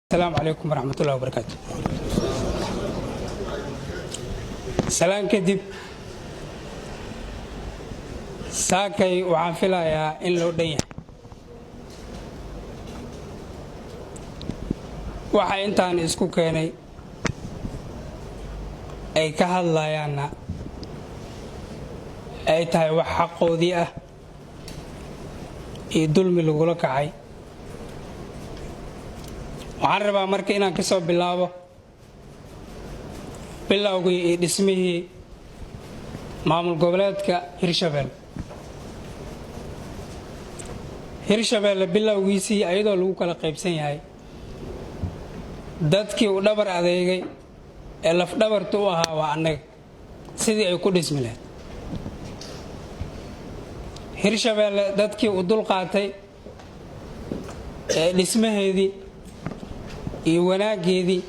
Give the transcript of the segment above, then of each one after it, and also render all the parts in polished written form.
السلام عليكم ورحمة الله وبركاته. سلام كدب ساكي وعن فلايا إن لو دنيا waxa intaan isku keenay ay ka hadlayaan ay tahay wax xaqoodii ah ee dulmi lagu la kacay. waxaan rabaa marka inaan ka soo bilaabo bilowgii iyo dhismihii maamul goboleedka Hirshabelle bilowgiisii ayadoo lagu kala qaybsan yahay dadkii u dhabar adeegay ee laf dhabartu u ahaa waa annaga sidii ay ku dhismi lahayd. Hirshabelle dadkii u dul qaatay ee dhismaheedii iyo wanaageedii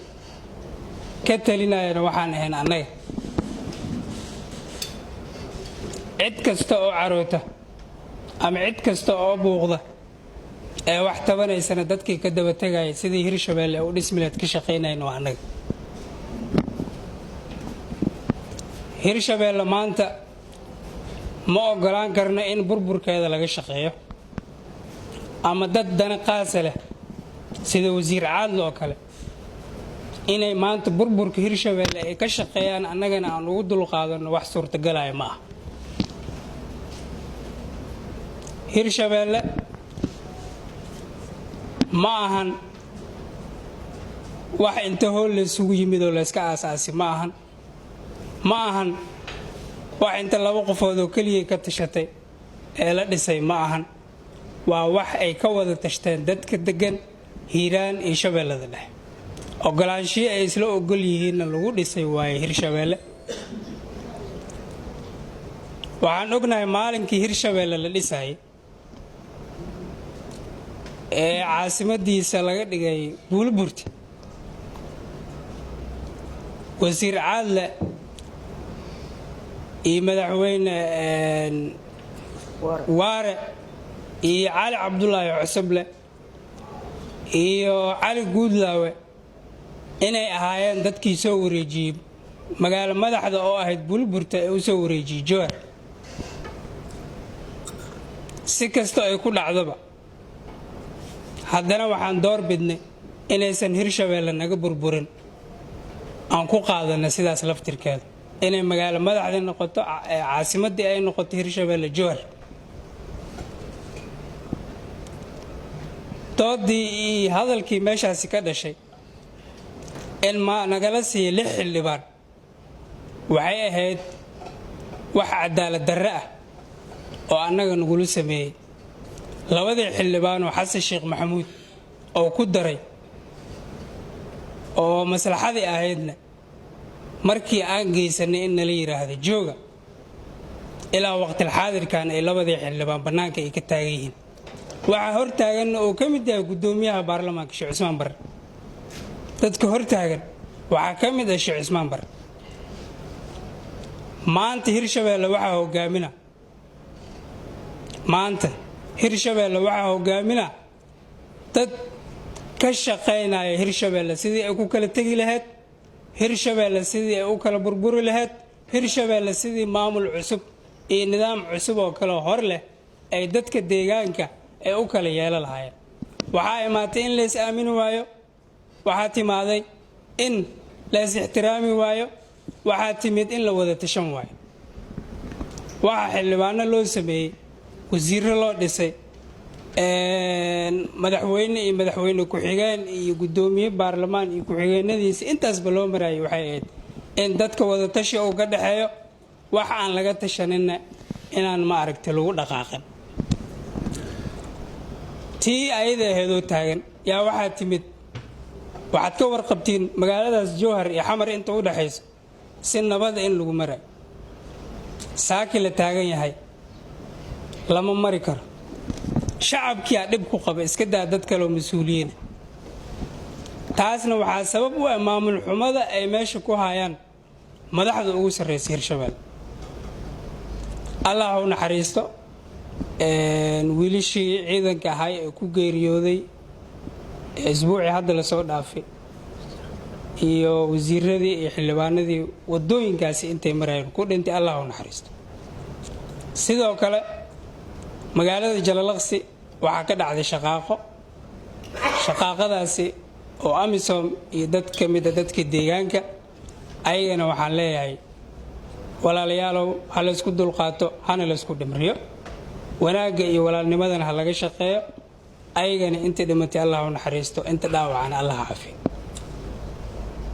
ka talinayna waxaan ahayn annaga. cid kasta oo caroota ama cid kasta oo buuqda ee wax tabanaysana dadkii ka daba tagay sidii Hirshabelle u dhismi lahayd ka shaqeynayna waa annaga. Hirshabelle maanta ma ogolaan karno in burburkeeda laga shaqeeyo ama dad dana qaasa leh sida wasiir caadlo oo kale inay maanta burburka Hirshabelle ay ka shaqeeyaan annagana aan ugu dul qaadano wax suurtagalaya ma aha. Hirshabelle ma ahan wax inta hool la isugu yimid oo la iska aasaasi ma ahan wax inta laba qofood oo kaliya ka tashatay ee la dhisay ma ahan waa wax ay ka wada tashteen dadka degan Hiiraan iyo Shabeellada Dhexe. ogolaanshiyo ay isla ogol yihiin lagu dhisay waaye Hirshabelle. waxaan ognahay maalinkii Hirshabelle la dhisay ee caasimadiisa laga dhigay Buulburti wasiir caadle iyo madaxweyne waare iyo Cali Cabdullaahi Cusable iyo Cali Guudlaawe inay ahaayeen dadkii soo wareejiyay magaalo madaxda oo ahayd Buulburti ee u soo wareejiyay Jowhar. si kasta ay ku dhacdaba haddana waxaan door bidnay inaysan Hirshabelle naga burburin aan ku qaadana sidaas laftirkeeda inay magaalo madaxda noqoto caasimadii ay noqoto Hirshabelle Jowhar. doodii hadalkii meeshaasi ka dhashay in ma nagala siiyay 6 xildhibaan waxay ahayd wax cadaalad darro ah oo annaga nagula sameeyay. labadii xildhibaan oo Xasan Sheekh Maxamuud oo ku daray oo maslaxadii ahaydna markii aan geysanay in la yiraahdo jooga ilaa waqtiga xaadirkan ay labadii xildhibaan banaanka ay ka taagan yihiin. waxa hor taagan oo ka mid yahay gudoomiyaha baarlamaanka Sheekh Cusmaan Barre. dadka hor taagan waxa ka mid ah Sheekh Cusmaan Barre. maanta Hirshabelle waxa hogaamina dad ka shaqeynaya Hirshabelle sidii ay ku kala tagi lahayd, Hirshabelle sidii ay u kala burburi lahayd, Hirshabelle sidii maamul cusub iyo nidaam cusub oo kale hor leh ay dadka deegaanka ay u kala yeelan lahaayeen. waxaa imaatay in la is aamini waayo, waxaa timaaday in la is ixtiraami waayo, waxaa timid in la wada tashan waayo. waxa xildhibaano loo sameeyay, wasiirro loo dhisay, madaxweyne iyo madaxweyne ku-xigeen iyo gudoomiye baarlamaan iyo ku-xigeenadiisa intaasba loo marayay waxay ahayd in dadka wada tashi uu ka dhaxeeyo wax aan laga tashanina inaan ma aragtay lagu dhaqaaqin. tii ayada ahaydoo taagan yaa waxaa timid waxaad ka warqabtiin magaaladaas Jowhar iyo Xamar inta u dhaxayso si nabada in lagu maray. saaki la taagan yahay lama mari karo. shacabkii dhib ku qaba iska daa dad kale oo mas'uuliyiin. taasna waxaa sabab u ah maamul xumada ay meesha ku hayaan madaxda ugu sarreeyay Hirshabelle. Allah u naxariisto wiilashii ciidanka ahaa ee ku geeriyooday isbuucii hadda la soo dhaafay iyo wasiiradii iyo xildhibaanadii wadooyinkaasi intay marayeen ku dhintay Allah u naxariisto sidoo kale magaalada Jalalaqsi waxa ka dhacday shaqaaqadaasi oo amisom iyo dad ka mid ah dadka deegaanka ayagana waxaan leeyahay walaalayaalow ha la isku dulqaato hana la isku dhimriyo wanaaga iyo walaalnimadana ha laga shaqeeyo ayagana inta dhimatay Allah u naxariisto inta dhaawacana Allah caafiyo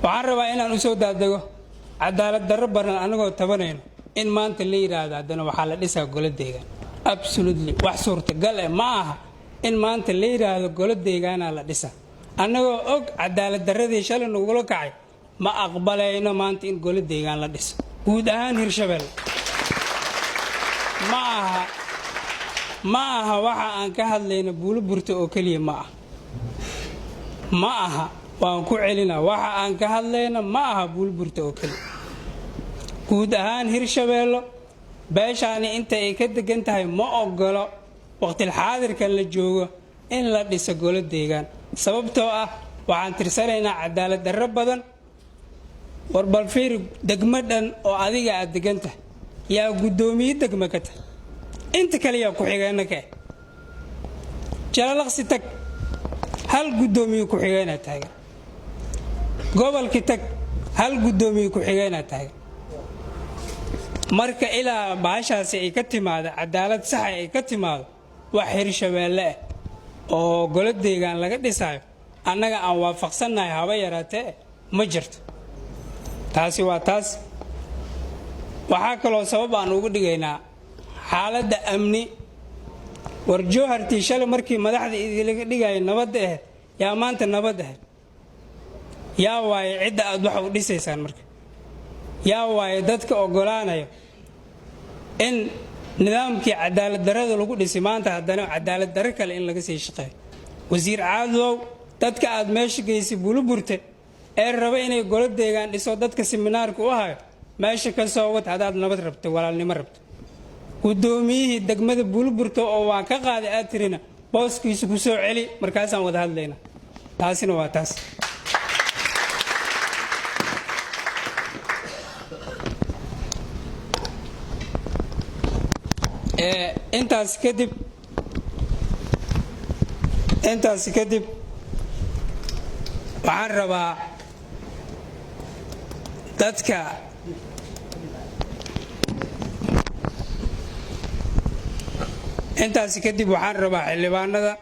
waxaan rabaa inaan u soo daadego cadaalad darro baran anagoo tabanayno in maanta la yiraahdo haddana waxaa la dhisaa golo deegaan absolutely wax suurtagal ah ma aha in maanta la yiraahdo golo deegaana la dhisaa annagoo og cadaalad darradii shalay nagula kacay ma aqbalayno maanta in golo deegaan la dhiso guud ahaan Hirshabelle ma aha waxa aan ka hadlayno Buuliburta oo kaliya ma aha waan ku celinaa waxa aan ka hadlayno ma aha Buuliburta oo kaliya guud ahaan Hirshabelle beeshaani inta ay ka degan tahay ma ogolo waqti xaadirkan la joogo in la dhiso golo deegaan sababtoo ah waxaan tirsanaynaa cadaalad darro badan warbal fiir degmadan oo adiga aad degan tahay yaa gudoomiye degma ka tahay inta kale yaa ku xigeenna ka Jalalaqsi tag hal gudoomiye ku xigeenna taagan gobolka tag hal gudoomiye ku xigeenna taagan marka ilaa baashaasi ay ka timaado cadaalad sax ay ka timaado wax Hirshabelle oo golo deegaan laga dhisayo annaga aan waafaqsanahay haba yaraatee ma jirto taasi waa taas waxa kale oo sabab aan ugu dhigaynaa xaaladda amni war Jowhartii shalay markii madaxda idinlaga dhigay nabad yaa maanta nabad yaa waay cid aad wax u dhisaysaan marka yaa waay dadka ogolaanayo in nidaamkii cadaalad darrada lagu dhisay maanta haddana cadaalad darro kale in laga sii shaqeeyo wasiir Caadlow dadka aad meesha geysay Buuliburta ee raba inay golo deegaan dhiso dadka seminaarka u hayo meesha ka soo wad hadaad nabad rabto walaalnimo rabto gudoomiyihii degmada Buuliburta oo waan ka qaaday aad tirina booskiisa ku soo celi markaasaan wada hadlayna taasina waa taas intaas kadib waxaan rabaa dadka xildhibaanada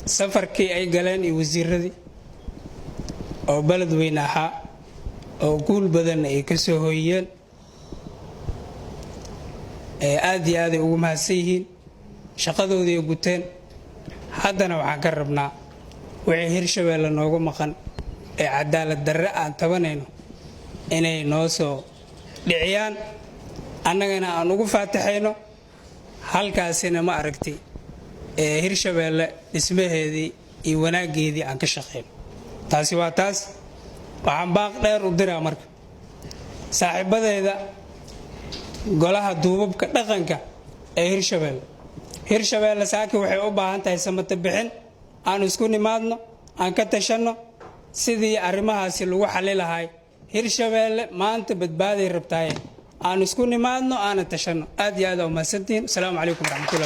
safarkii ay galeen iyo wasiiradii oo balad weyn ahaa oo guul badan ay ka soo hooyeen aad iyo aad ay ugu mahadsan yihiin shaqadoodii guteen haddana waxaan ka rabnaa wixii Hirshabelle noogu maqan ee cadaalad darro aan tabanayno inay noo soo dhiciyaan annagana aan ugu faataxayno halkaasina ma aragtay Hirshabelle dhismaheedii iyo wanaageedii aan ka shaqeyno taasi waa taas waxaan baaq dheer u diraa marka saaxiibadeeda golaha duubabka dhaqanka ee Hirshabelle saaki waxay u baahan tahay samata bixin aan isku nimaadno aan ka tashano sidii arrimahaasi lagu xalli lahay Hirshabelle maanta badbaaday rabtaaye aan isku nimaadno aan tashano aad iyo aad u mahadsantiin. Assalaamu calaykum waraxmatullaahi